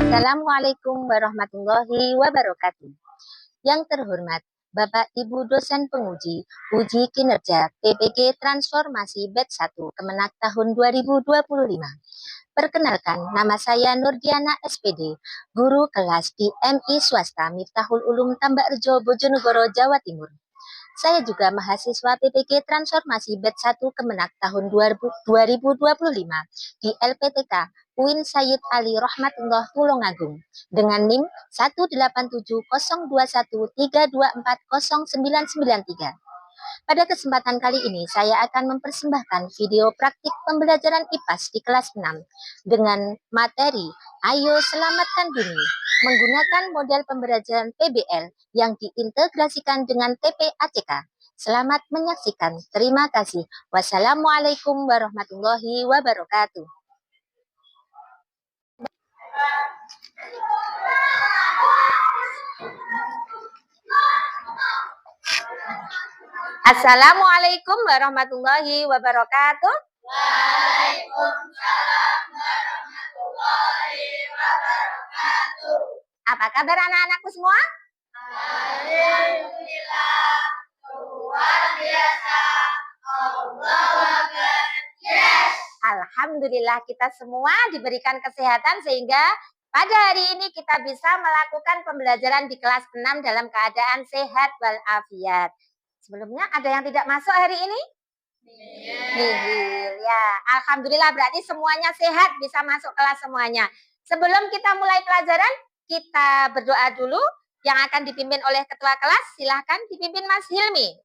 Assalamualaikum warahmatullahi wabarakatuh. Yang terhormat Bapak Ibu dosen penguji uji kinerja PPG Transformasi Batch 1 Kemenak tahun 2025. Perkenalkan, nama saya Nurdiana SPD, guru kelas di MI Swasta Miftahul Ulum Tambak Rejo, Bojonegoro, Jawa Timur. Saya juga mahasiswa PPG Transformasi Batch 1 Kemenak tahun 2025 di LPTK UIN Sayyid Ali Rahmatullah Tulungagung dengan NIM 1870213240993. Pada kesempatan kali ini saya akan mempersembahkan video praktik pembelajaran IPAS di kelas 6 dengan materi Ayo Selamatkan Bumi menggunakan model pembelajaran PBL yang diintegrasikan dengan TPACK. Selamat menyaksikan. Terima kasih. Wassalamualaikum warahmatullahi wabarakatuh. Assalamualaikum warahmatullahi wabarakatuh. Waalaikumsalam warahmatullahi wabarakatuh. Apa kabar anak-anakku semua? Alhamdulillah, luar biasa. Allahu Akbar. Yes. Alhamdulillah kita semua diberikan kesehatan sehingga pada hari ini kita bisa melakukan pembelajaran di kelas 6 dalam keadaan sehat walafiat. Sebelumnya ada yang tidak masuk hari ini? Nihil ya. Alhamdulillah berarti semuanya sehat, bisa masuk kelas semuanya. Sebelum kita mulai pelajaran, kita berdoa dulu yang akan dipimpin oleh ketua kelas. Silahkan dipimpin Mas Hilmi.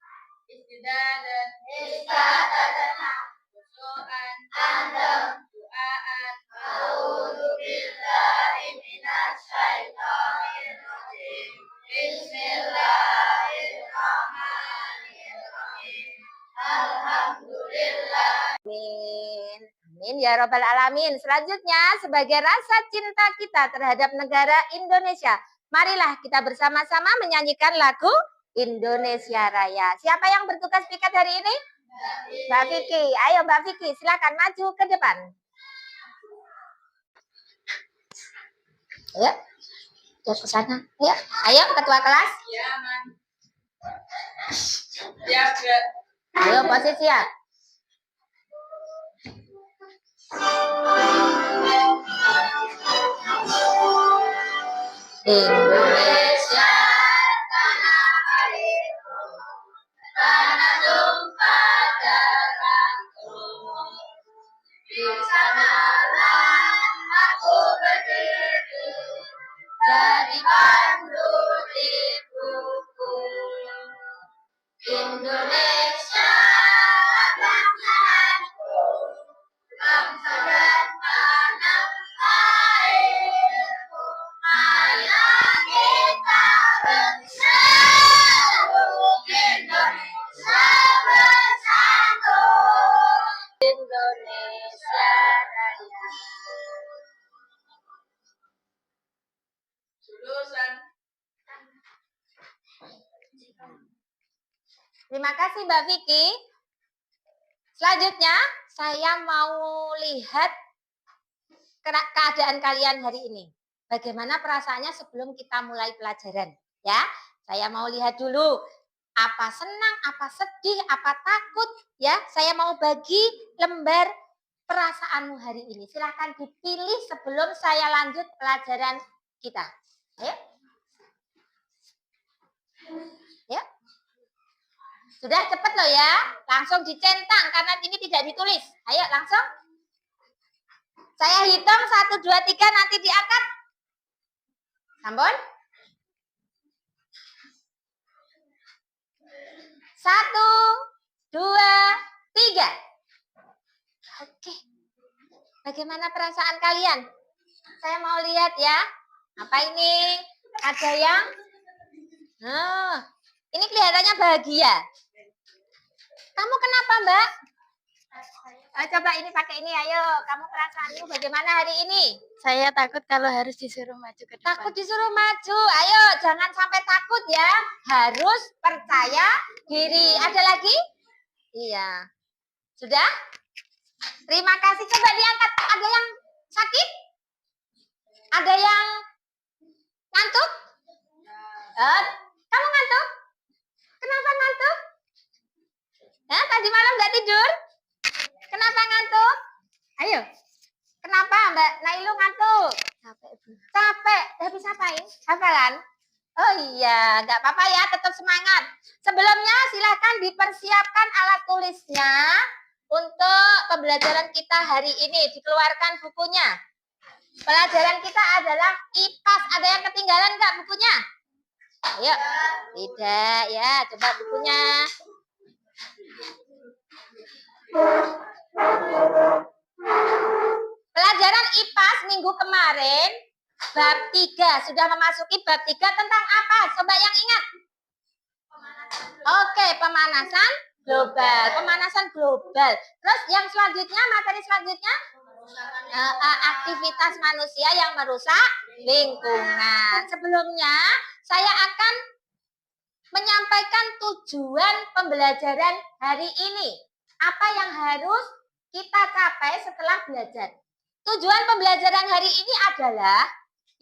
Amin. Amin ya Rabbal Alamin. Selanjutnya sebagai rasa cinta kita terhadap negara Indonesia, marilah kita bersama-sama menyanyikan lagu Indonesia Raya. Siapa yang bertugas piket hari ini? Mbak Vicky. Ayo Mbak Vicky, silakan maju ke depan. Ayo, ke sana. Ayo, ayo ketua kelas. Ya, Man. Siap, ya. Ayo posisi ya. Indonesia tanah airku, tanah tumpah darahku. Di sanalah aku berdiri, jadi pandu ibuku. Indonesia bangsaku, bangsa dan tanah airku. Marilah kita bersatu, Indonesia bersatu, Indonesia Raya. Lulusan. Terima kasih Mbak Vicky. Selanjutnya saya mau lihat keadaan kalian hari ini. Bagaimana perasaannya sebelum kita mulai pelajaran? Ya, saya mau lihat dulu. Apa senang, apa sedih, apa takut? Ya, saya mau bagi lembar perasaanmu hari ini. Silahkan dipilih sebelum saya lanjut pelajaran kita. Ayo. Ya. Sudah cepat loh ya. Langsung dicentang karena ini tidak ditulis. Ayo langsung. Saya hitung 1, 2, 3 nanti diangkat. Sampun? 1, 2, 3. Oke. Bagaimana perasaan kalian? Saya mau lihat ya. Apa ini? Ada yang? Ini kelihatannya bahagia. Kamu kenapa, Mbak? Coba ini pakai ini, ayo. Kamu perasaanmu bagaimana hari ini? Saya takut kalau harus disuruh maju ke depan. Takut disuruh maju. Ayo, jangan sampai takut ya. Harus percaya diri. Ada lagi? Iya. Sudah? Terima kasih. Coba diangkat. Ada yang sakit? Ada yang Capek, Bu. Capek, habis ngapain? Hafalan? Oh iya, nggak apa-apa ya, tetap semangat. Sebelumnya silahkan dipersiapkan alat tulisnya untuk pembelajaran kita hari ini. Dikeluarkan bukunya. Pelajaran kita adalah IPAS. Ada yang ketinggalan nggak bukunya? Ayo, tidak ya, coba bukunya. Pelajaran IPAS minggu kemarin bab 3 sudah memasuki bab 3 tentang apa? Coba yang ingat. Oke, pemanasan global. Pemanasan global. Terus yang selanjutnya, materi selanjutnya aktivitas manusia yang merusak lingkungan. Sebelumnya saya akan menyampaikan tujuan pembelajaran hari ini. Apa yang harus kita capai setelah belajar? Tujuan pembelajaran hari ini adalah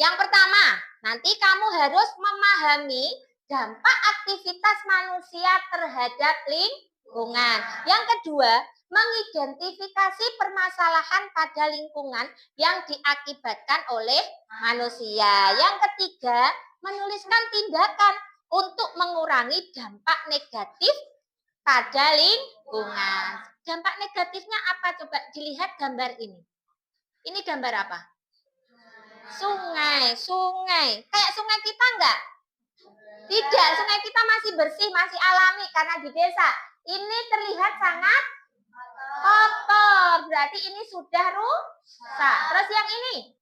yang pertama, nanti kamu harus memahami dampak aktivitas manusia terhadap lingkungan. Yang kedua, mengidentifikasi permasalahan pada lingkungan yang diakibatkan oleh manusia. Yang ketiga, menuliskan tindakan untuk mengurangi dampak negatif pada lingkungan. Dampak negatifnya apa? Coba dilihat gambar ini. Ini gambar apa? Sungai. Kayak sungai kita enggak? Tidak, sungai kita masih bersih, masih alami karena di desa. Ini terlihat sangat kotor, berarti ini sudah rusak. Terus yang ini,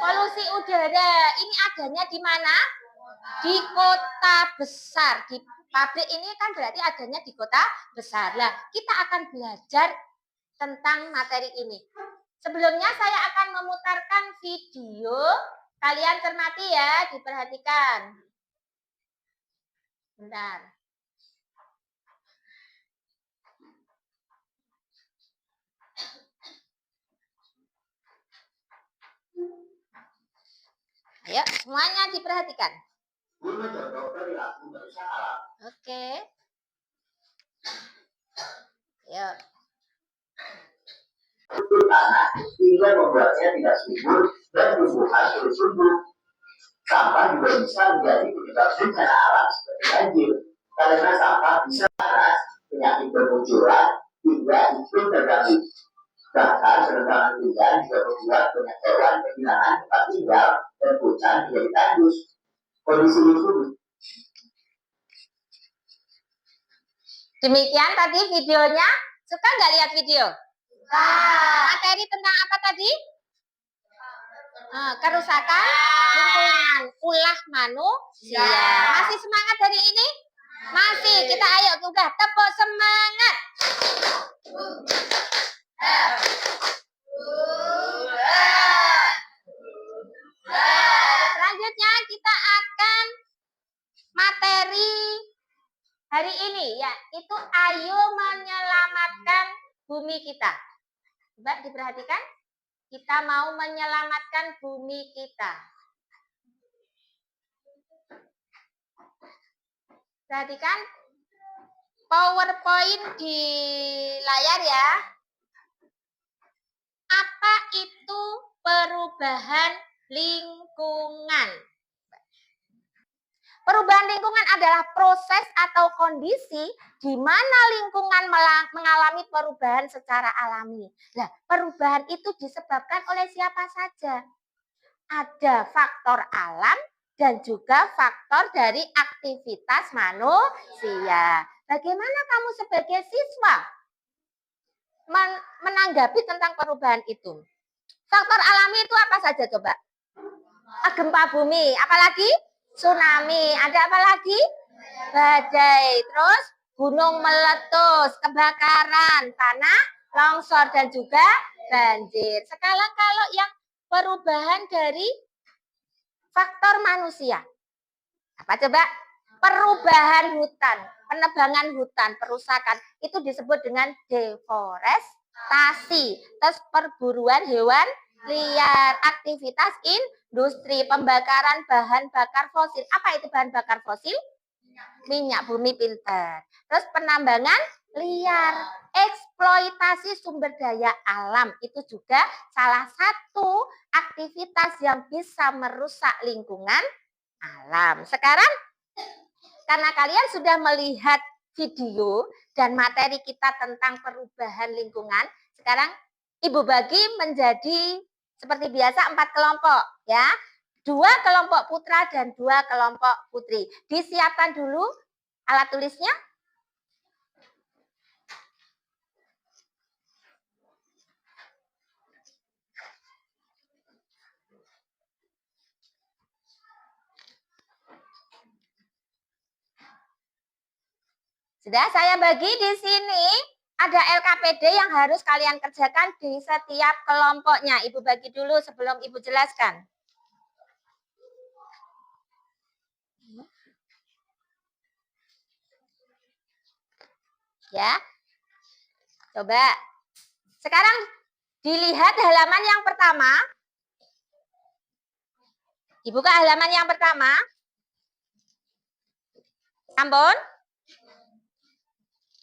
polusi udara. Ini adanya di mana? Di kota besar. Di pabrik ini kan berarti adanya di kota besar. Nah, kita akan belajar tentang materi ini. Sebelumnya saya akan memutarkan video. Kalian cermati ya, diperhatikan. Bentar. Ayo, semuanya diperhatikan. Oke. Ayo. Untuk tanah hingga membuatnya tidak subur dan tumbuhan sulit subur. Sampah juga bisa menjadi penyebab bencana alam seperti banjir, karena sampah bisa panas, penyakit bermunculan, hingga iklim terganggu. Bahkan penerbangan hujan juga membuat banyak hewan kehilangan tempat tinggal dan hutan menjadi tandus. Kondisi itu Demikian tadi videonya. Suka nggak lihat video? Materi tentang apa tadi? Kerusakan lingkungan, ulah manusia. Masih semangat hari ini? Masih. Kita ayo juga tepuk semangat. Selanjutnya kita akan materi hari ini, yaitu ayo menyelamatkan bumi kita. Coba diperhatikan, kita mau menyelamatkan bumi kita. Perhatikan PowerPoint di layar ya. Apa itu perubahan lingkungan? Perubahan lingkungan adalah proses atau kondisi di mana lingkungan mengalami perubahan secara alami. Nah, perubahan itu disebabkan oleh siapa saja? Ada faktor alam dan juga faktor dari aktivitas manusia. Bagaimana kamu sebagai siswa menanggapi tentang perubahan itu? Faktor alami itu apa saja coba? Gempa bumi, apalagi? Tsunami, ada apa lagi? Badai, terus gunung meletus, kebakaran, tanah longsor dan juga banjir. Sekarang kalau yang perubahan dari faktor manusia, apa coba? Perubahan hutan, penebangan hutan, perusakan, itu disebut dengan deforestasi. Terus perburuan hewan liar, aktivitas industri, pembakaran bahan bakar fosil. Apa itu bahan bakar fosil? Minyak bumi filter. Terus penambangan liar. Eksploitasi sumber daya alam itu juga salah satu aktivitas yang bisa merusak lingkungan alam. Sekarang karena kalian sudah melihat video dan materi kita tentang perubahan lingkungan, sekarang Ibu bagi menjadi seperti biasa 4 kelompok ya. 2 kelompok putra dan 2 kelompok putri. Disiapkan dulu alat tulisnya. Sudah saya bagi di sini ada LKPD yang harus kalian kerjakan di setiap kelompoknya. Ibu bagi dulu sebelum Ibu jelaskan. Ya. Coba. Sekarang dilihat halaman yang pertama. Dibuka halaman yang pertama. Ampun.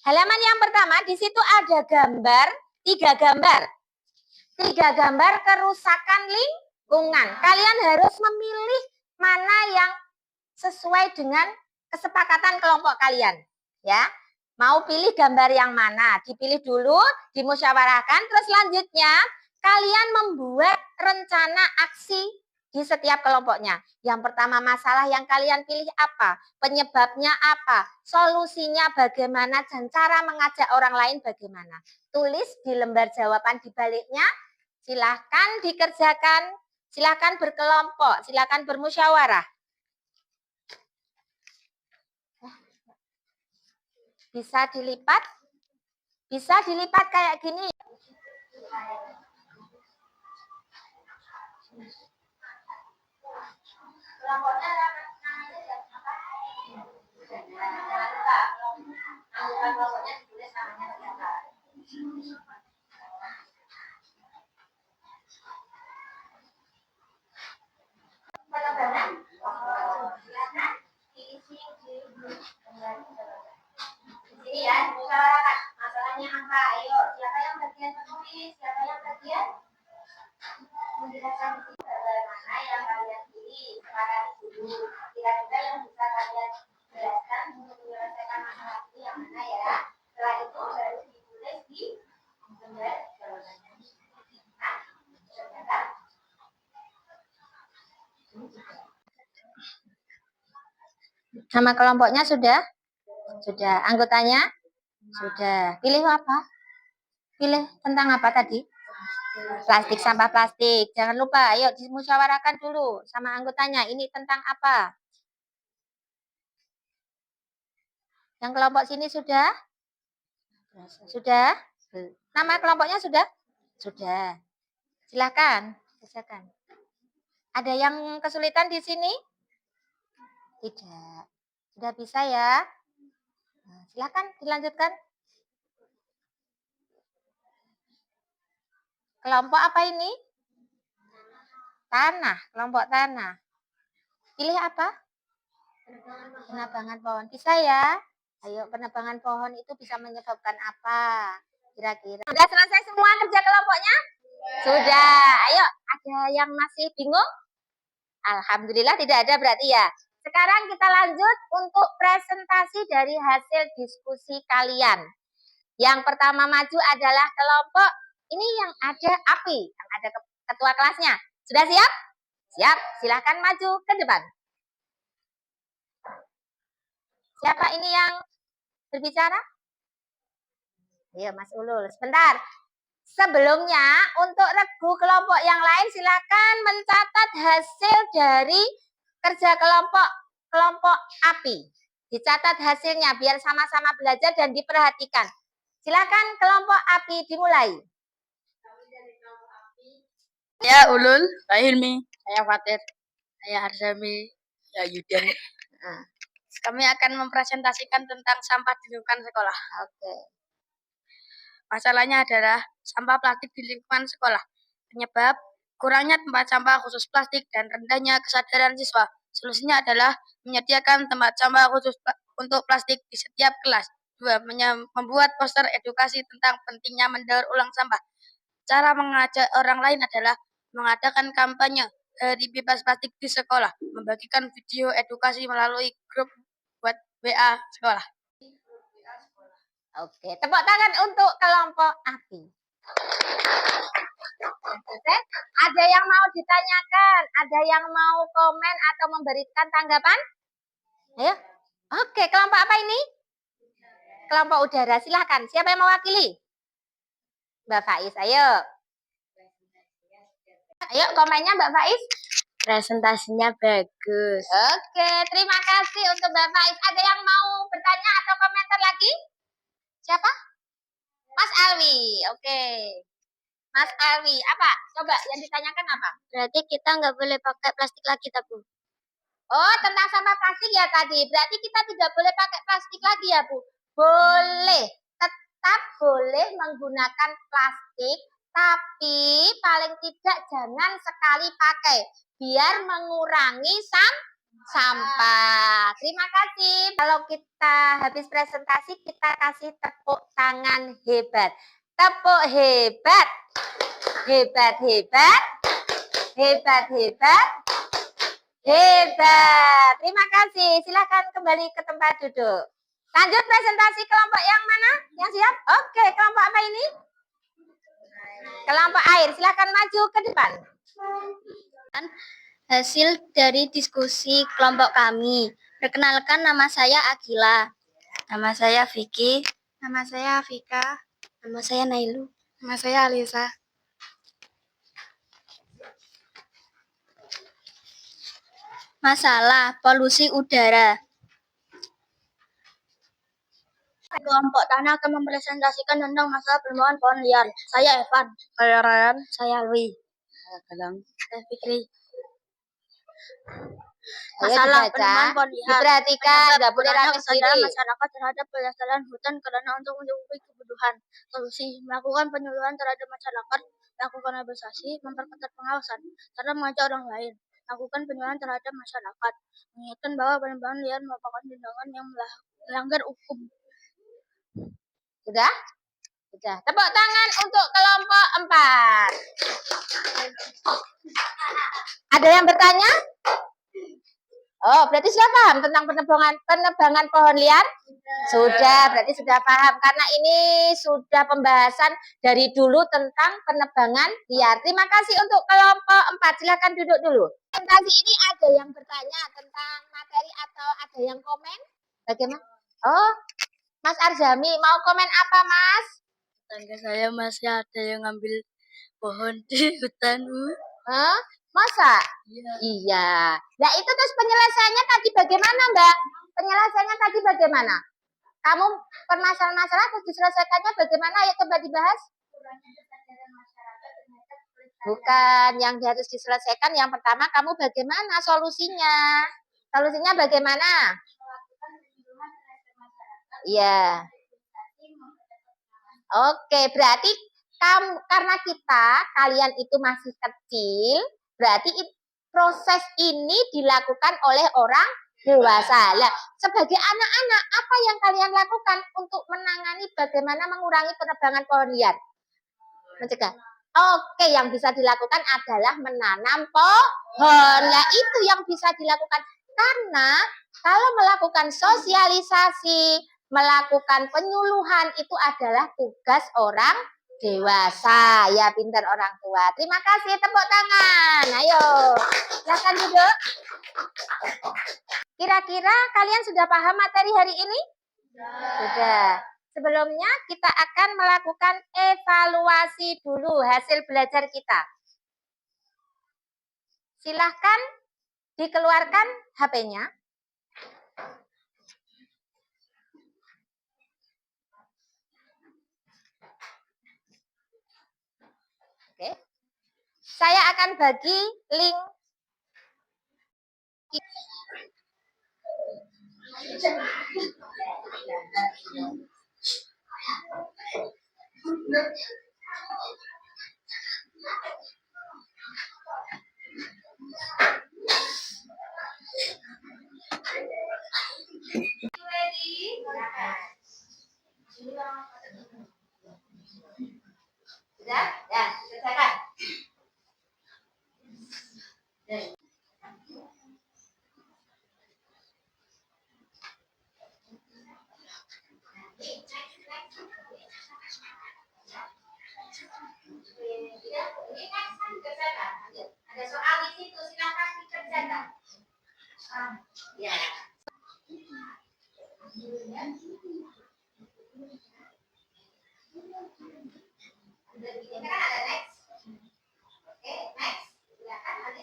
Halaman yang pertama, di situ ada gambar, 3 gambar. 3 gambar kerusakan lingkungan. Kalian harus memilih mana yang sesuai dengan kesepakatan kelompok kalian. Ya, mau pilih gambar yang mana? Dipilih dulu, dimusyawarahkan, terus selanjutnya kalian membuat rencana aksi di setiap kelompoknya. Yang pertama, masalah yang kalian pilih apa? Penyebabnya apa? Solusinya bagaimana? Dan cara mengajak orang lain bagaimana? Tulis di lembar jawaban di baliknya. Silahkan dikerjakan. Silahkan berkelompok. Silahkan bermusyawarah. Bisa dilipat? Bisa dilipat kayak gini. Kelompoknya namanya siapa? Jangan lupa. Anggota kelompoknya ditulis namanya siapa. Penerbangan. Silakan diisi di sini ya. Musyawarahkan masalahnya apa. Ayo, siapa yang bagian menulis? Siapa yang bagian menjelaskan di sini mana yang kalian pilih. Sekarang dulu. Kira-kira yang bisa kalian jelaskan untuk menyelesaikan masalah ini yang mana ya. Setelah itu baru ditulis di lembar jawabannya. Nah, ternyata nama kelompoknya sudah? Sudah. Anggotanya? Sudah. Pilih apa? Pilih tentang apa tadi? Plastik, sampah plastik. Jangan lupa, ayo dimusyawarahkan dulu sama anggotanya. Ini tentang apa? Yang kelompok sini sudah? Sudah? Nama kelompoknya sudah? Sudah. Silakan, kerjakan. Ada yang kesulitan di sini? Tidak. Sudah bisa ya? Nah, silakan dilanjutkan. Kelompok apa ini? Tanah, kelompok tanah. Pilih apa? Penebangan pohon. Bisa ya? Ayo, penebangan pohon itu bisa menyebabkan apa? Kira-kira. Sudah selesai semua kerja kelompoknya? Sudah. Ayo, ada yang masih bingung? Alhamdulillah tidak ada berarti ya. Sekarang kita lanjut untuk presentasi dari hasil diskusi kalian. Yang pertama maju adalah kelompok ini yang ada api, yang ada ketua kelasnya. Sudah siap? Siap, silahkan maju ke depan. Siapa ini yang berbicara? Ayo Mas Ulul, sebentar. Sebelumnya, untuk regu kelompok yang lain silakan mencatat hasil dari kerja kelompok api. Dicatat hasilnya biar sama-sama belajar dan diperhatikan. Silakan kelompok api dimulai. Saya Ulul, saya Hilmi, saya Fatir, saya Arsami, saya Yudan. Kami akan mempresentasikan tentang sampah di lingkungan sekolah. Oke. Masalahnya adalah sampah plastik di lingkungan sekolah. Penyebab kurangnya tempat sampah khusus plastik dan rendahnya kesadaran siswa. Solusinya adalah menyediakan tempat sampah khusus untuk plastik di setiap kelas. 2. Membuat poster edukasi tentang pentingnya mendaur ulang sampah. Cara mengajak orang lain adalah mengadakan kampanye hari bebas plastik di sekolah, membagikan video edukasi melalui grup WA sekolah. Oke, tepuk tangan untuk kelompok API. Ada yang mau ditanyakan? Ada yang mau komen atau memberikan tanggapan? Ayo. Oke, kelompok apa ini? Kelompok udara, silahkan. Siapa yang mewakili? Mbak Faiz, ayo. Ayo, komennya Mbak Faiz. Presentasinya bagus. Oke, terima kasih untuk Mbak Faiz. Ada yang mau bertanya atau komentar lagi? Siapa? Mas Alwi. Oke. Mas Alwi, apa? Coba yang ditanyakan apa? Berarti kita nggak boleh pakai plastik lagi, Bu. Oh, tentang sampah plastik ya tadi. Berarti kita tidak boleh pakai plastik lagi ya, Bu? Boleh. Tetap boleh menggunakan plastik, tapi paling tidak jangan sekali pakai. Biar mengurangi sampah. Terima kasih. Kalau kita habis presentasi, kita kasih tepuk tangan hebat. Tepuk hebat. Hebat, hebat. Hebat, hebat. Hebat. Terima kasih. Silakan kembali ke tempat duduk. Lanjut presentasi kelompok yang mana? Yang siap? Oke, kelompok apa ini? Kelompok air. Silakan maju ke depan. Hasil dari diskusi kelompok kami. Perkenalkan, nama saya Akila. Nama saya Vicky. Nama saya Afika. Nama saya Nailu. Nama saya Alisa. Masalah polusi udara. Kelompok tanah akan mempresentasikan tentang masalah penebangan pohon liar. Saya Evan. Saya Ryan. Saya Alwi. Saya Galang. Saya Fikri. Masalah penebangan pohon liar. Diperhatikan, tidak boleh rame sendiri. Masyarakat terhadap pelestarian hutan karena untuk mencukupi kebutuhan. Solusi: melakukan penyuluhan terhadap masyarakat, lakukan organisasi, memperketat pengawasan, cara mengajak orang lain. Lakukan penyuluhan terhadap masyarakat, mengingatkan bahwa penebangan liar merupakan tindakan yang melanggar hukum. Sudah? Sudah. Tepuk tangan untuk kelompok 4. Ada yang bertanya? Oh, berarti sudah paham tentang penebangan pohon liar? Sudah, berarti sudah paham. Karena ini sudah pembahasan dari dulu tentang penebangan liar. Terima kasih untuk kelompok 4. Silakan duduk dulu. Presentasi ini ada yang bertanya tentang materi atau ada yang komen? Bagaimana? Oh, Mas Arzami, mau komen apa, Mas? Tetangga saya masih ada yang ngambil pohon di hutan, Bu. Hah? Masa? Iya. Nah, itu terus penyelesaiannya tadi bagaimana, Mbak? Penyelesaiannya tadi bagaimana? Kamu permasalahan-masalah terus diselesaikannya bagaimana? Ayo coba dibahas. Bukan, yang harus diselesaikan yang pertama kamu bagaimana solusinya? Solusinya bagaimana? Iya. Oke, berarti karena kalian itu masih kecil, berarti proses ini dilakukan oleh orang dewasa. Nah, sebagai anak-anak, apa yang kalian lakukan untuk menangani bagaimana mengurangi penebangan pohon liar? Mencegah. Oke, yang bisa dilakukan adalah menanam pohon. Nah, itu yang bisa dilakukan. Karena kalau melakukan sosialisasi, melakukan penyuluhan itu adalah tugas orang dewasa. Ya, pintar orang tua. Terima kasih, tepuk tangan. Ayo, silakan duduk. Kira-kira kalian sudah paham materi hari ini? Sudah. Sebelumnya kita akan melakukan evaluasi dulu hasil belajar kita. Silahkan dikeluarkan HP-nya. Oke. Saya akan bagi link.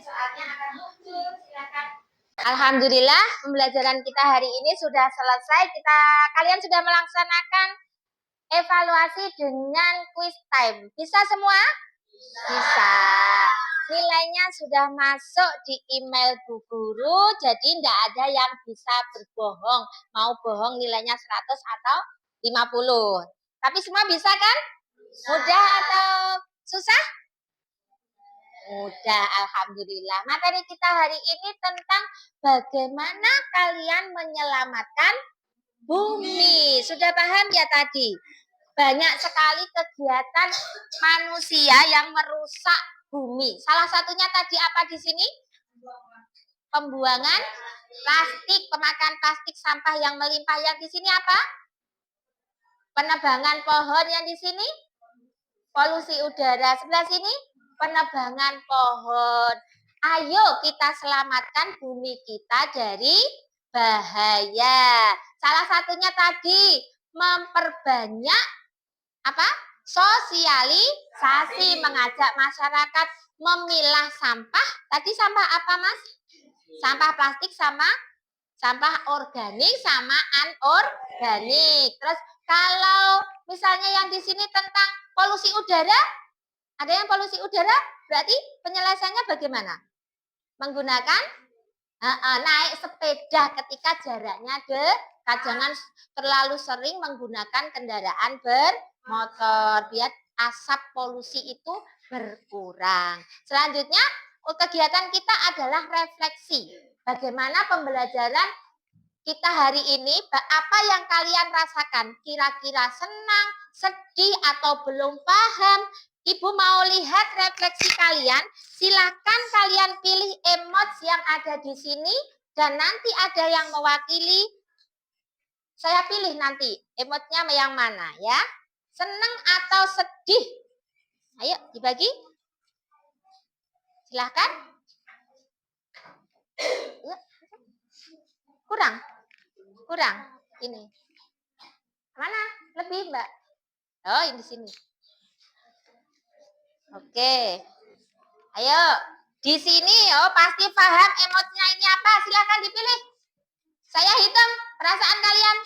soalnya akan muncul. Silakan. Alhamdulillah, pembelajaran kita hari ini sudah selesai. Kalian sudah melaksanakan evaluasi dengan quiz time. Bisa semua? Bisa. Nilainya sudah masuk di email Bu Guru, jadi tidak ada yang bisa berbohong. Mau bohong nilainya 100 atau 50. Tapi semua bisa kan? Mudah atau susah? Mudah, alhamdulillah. Materi kita hari ini tentang bagaimana kalian menyelamatkan bumi. Sudah paham ya tadi? Banyak sekali kegiatan manusia yang merusak bumi. Salah satunya tadi apa di sini? Pembuangan plastik, pemakaian plastik, sampah yang melimpah. Yang di sini apa? Penebangan pohon. Yang di sini polusi udara. Sebelah sini penebangan pohon. Ayo kita selamatkan bumi kita dari bahaya. Salah satunya tadi memperbanyak apa? Sosialisasi, mengajak masyarakat memilah sampah. Tadi sampah apa, Mas? Sampah plastik sama sampah organik sama anorganik. Terus kalau misalnya yang di sini tentang polusi udara, ada yang polusi udara, berarti penyelesaiannya bagaimana? Menggunakan naik sepeda ketika jaraknya dekat. Jangan terlalu sering menggunakan kendaraan bermotor biar asap polusi itu berkurang. Selanjutnya kegiatan kita adalah refleksi. Bagaimana pembelajaran kita hari ini, apa yang kalian rasakan? Kira-kira senang, sedih, atau belum paham? Ibu mau lihat refleksi kalian. Silakan kalian pilih emoji yang ada di sini dan nanti ada yang mewakili. Saya pilih nanti emotnya yang mana ya? Senang atau sedih? Ayo dibagi. Silakan. Kurang. Ini. Mana? Lebih, Mbak. Oh, ini di sini. Oke. Ayo, di sini pasti paham emotnya ini apa? Silakan dipilih. Saya hitung perasaan kalian.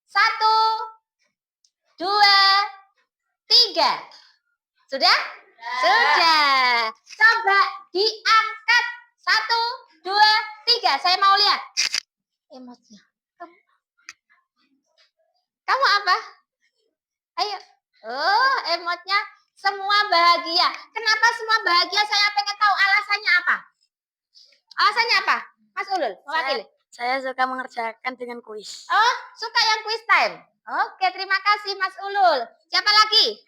1, 2, 3. Sudah? Sudah. Coba diangkat. 1, 2, 3. Saya mau lihat emotnya. Kamu apa? Ayo. Oh, emotnya semua bahagia. Kenapa semua bahagia? Saya pengen tahu alasannya apa. Alasannya apa? Mas Ulul, mewakili. Saya suka mengerjakan dengan kuis. Oh, suka yang quiz time. Oke, terima kasih Mas Ulul. Siapa lagi?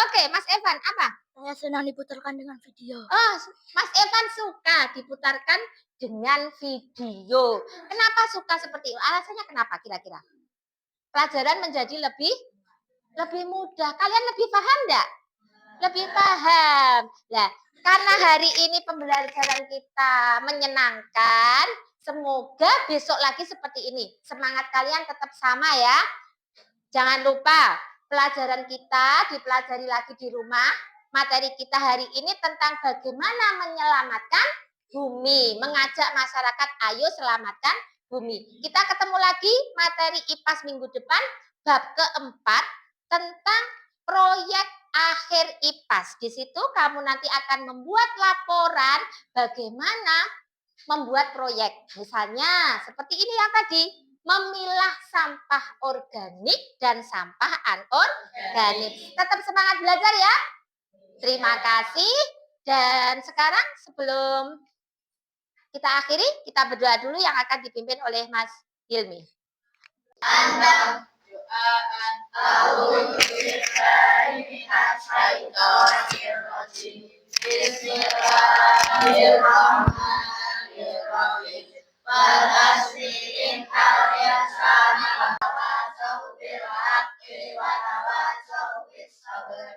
Oke, Mas Evan, apa? Saya senang diputarkan dengan video. Oh, Mas Evan suka diputarkan dengan video. Kenapa suka seperti itu? Alasannya kenapa kira-kira? Pelajaran menjadi lebih mudah. Kalian lebih paham enggak? Lebih paham. Nah, karena hari ini pembelajaran kita menyenangkan, semoga besok lagi seperti ini. Semangat kalian tetap sama ya. Jangan lupa, pelajaran kita dipelajari lagi di rumah. Materi kita hari ini tentang bagaimana menyelamatkan bumi. Mengajak masyarakat, ayo selamatkan bumi. Kita ketemu lagi materi IPAS minggu depan, bab keempat, tentang proyek akhir IPAS. Di situ kamu nanti akan membuat laporan bagaimana membuat proyek. Misalnya seperti ini yang tadi, memilah sampah organik dan sampah anorganik. Tetap semangat belajar ya. Terima kasih. Dan sekarang sebelum kita akhiri, kita berdoa dulu yang akan dipimpin oleh Mas Hilmi.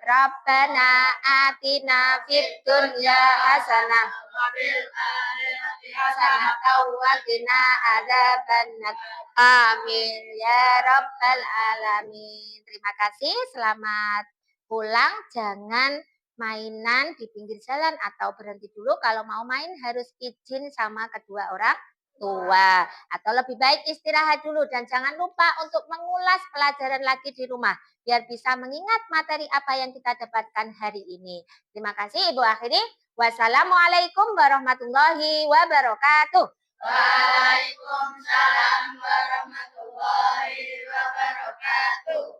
Rabbana atina fid dunya hasanah wa fil akhirati hasanah wa qina adzabannar. Amin ya rabbal alamin. Terima kasih, selamat pulang. Jangan mainan di pinggir jalan atau berhenti dulu kalau mau main harus izin sama kedua orang tua. Atau lebih baik istirahat dulu dan jangan lupa untuk mengulas pelajaran lagi di rumah biar bisa mengingat materi apa yang kita dapatkan hari ini. Terima kasih Ibu akhiri. Wassalamualaikum warahmatullahi wabarakatuh. Waalaikumsalam warahmatullahi wabarakatuh.